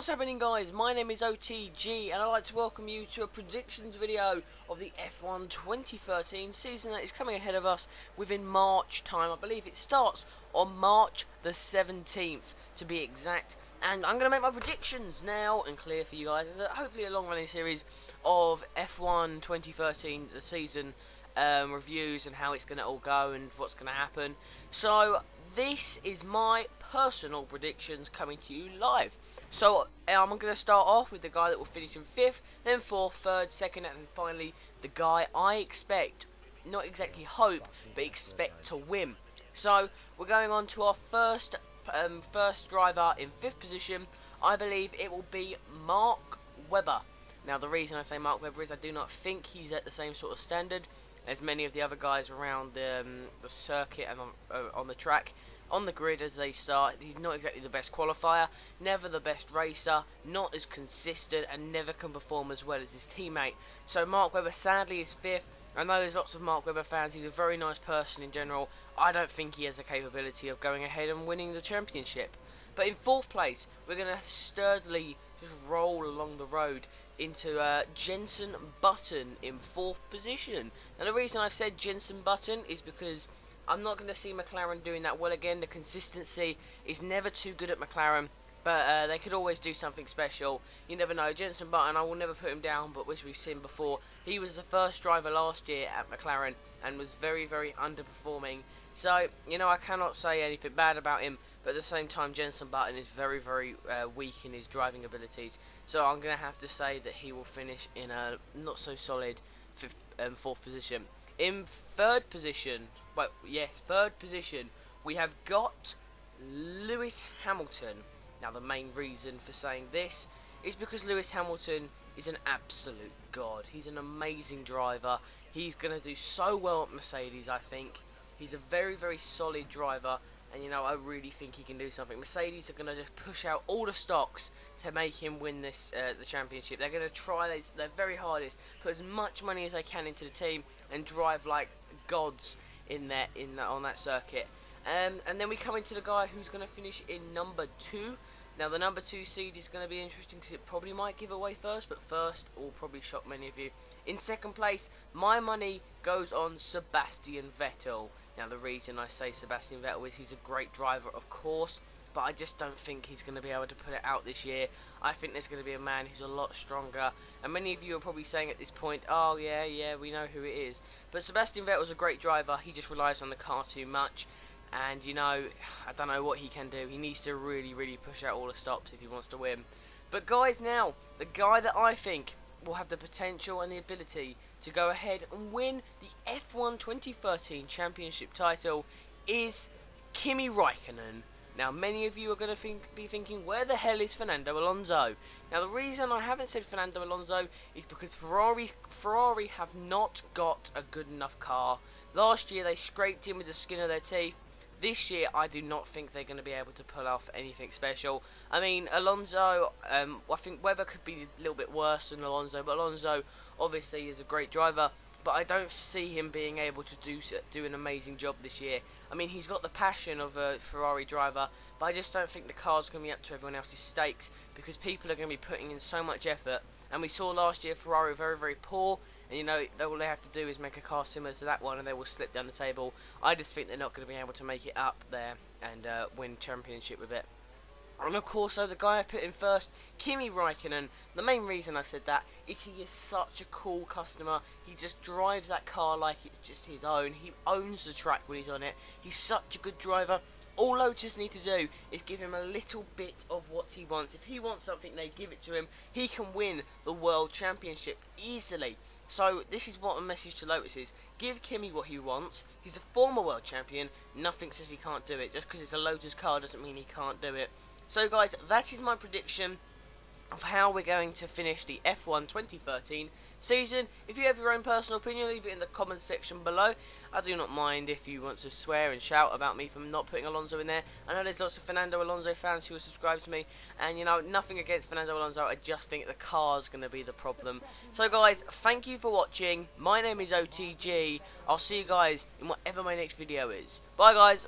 What's happening, guys? My name is OTG and I'd like to welcome you to a predictions video of the F1 2013 season that is coming ahead of us within March time. I believe it starts on March the 17th to be exact, and I'm going to make my predictions now and clear for you guys. It's hopefully a long running series of F1 2013, the season reviews and how it's going to all go and what's going to happen. So this is my personal predictions coming to you live. So I'm going to start off with the guy that will finish in 5th, then 4th, 3rd, 2nd, and finally the guy I expect, not exactly hope, but expect to win. So we're going on to our first driver in 5th position. I believe it will be Mark Webber. Now the reason I say Mark Webber is I do not think he's at the same sort of standard as many of the other guys around the circuit and on the track. On the grid as they start, he's not exactly the best qualifier, never the best racer, not as consistent, and never can perform as well as his teammate. So Mark Webber sadly is 5th. I know there's lots of Mark Webber fans, he's a very nice person in general. I don't think he has the capability of going ahead and winning the championship. But in 4th place, we're going to sturdily just roll along the road into Jenson Button in 4th position. Now the reason I've said Jenson Button is because I'm not going to see McLaren doing that well again. The consistency is never too good at McLaren, but they could always do something special. You never know. Jenson Button, I will never put him down, but which we've seen before, he was the first driver last year at McLaren and was very, very underperforming. So, you know, I cannot say anything bad about him, but at the same time, Jenson Button is very, very weak in his driving abilities. So I'm going to have to say that he will finish in a not so solid 4th position. In 3rd position, third position, we have got Lewis Hamilton. Now the main reason for saying this is because Lewis Hamilton is an absolute god. He's an amazing driver. He's going to do so well at Mercedes, I think. He's a very, very solid driver, and you know, I really think he can do something. Mercedes are going to just push out all the stocks to make him win this the championship. They're going to try their very hardest, put as much money as they can into the team, and drive like gods on that circuit. And then we come into the guy who's going to finish in number 2. Now the number 2 seed is going to be interesting because it probably might give away first, but first will probably shock many of you. In 2nd place, my money goes on Sebastian Vettel. Now the reason I say Sebastian Vettel is he's a great driver, of course, but I just don't think he's going to be able to put it out this year. I think there's going to be a man who's a lot stronger, and many of you are probably saying at this point, oh yeah, we know who it is. But Sebastian Vettel's a great driver, he just relies on the car too much, and you know, I don't know what he can do. He needs to really, really push out all the stops if he wants to win. But guys, now, the guy that I think will have the potential and the ability to go ahead and win the F1 2013 championship title is Kimi Raikkonen. Now many of you are going to be thinking, where the hell is Fernando Alonso? Now the reason I haven't said Fernando Alonso is because Ferrari have not got a good enough car. Last year they scraped in with the skin of their teeth. This year I do not think they're going to be able to pull off anything special. I mean, Alonso, I think Webber could be a little bit worse than Alonso, but Alonso obviously is a great driver, but I don't see him being able to do an amazing job this year. I mean, he's got the passion of a Ferrari driver, but I just don't think the car's going to be up to everyone else's stakes, because people are going to be putting in so much effort. And we saw last year Ferrari were very, very poor, and you know, all they have to do is make a car similar to that one and they will slip down the table. I just think they're not going to be able to make it up there and win championship with it. And of course, the guy I put in first, Kimi Raikkonen, the main reason I said that is he is such a cool customer. He just drives that car like it's just his own. He owns the track when he's on it. He's such a good driver. All Lotus need to do is give him a little bit of what he wants. If he wants something, they give it to him. He can win the World Championship easily. So this is what a message to Lotus is. Give Kimi what he wants. He's a former world champion. Nothing says he can't do it. Just because it's a Lotus car doesn't mean he can't do it. So guys, that is my prediction of how we're going to finish the F1 2013 season. If you have your own personal opinion, leave it in the comments section below. I do not mind if you want to swear and shout about me for not putting Alonso in there. I know there's lots of Fernando Alonso fans who will subscribe to me, and you know, nothing against Fernando Alonso, I just think the car's going to be the problem. So guys, thank you for watching. My name is OTG. I'll see you guys in whatever my next video is. Bye guys.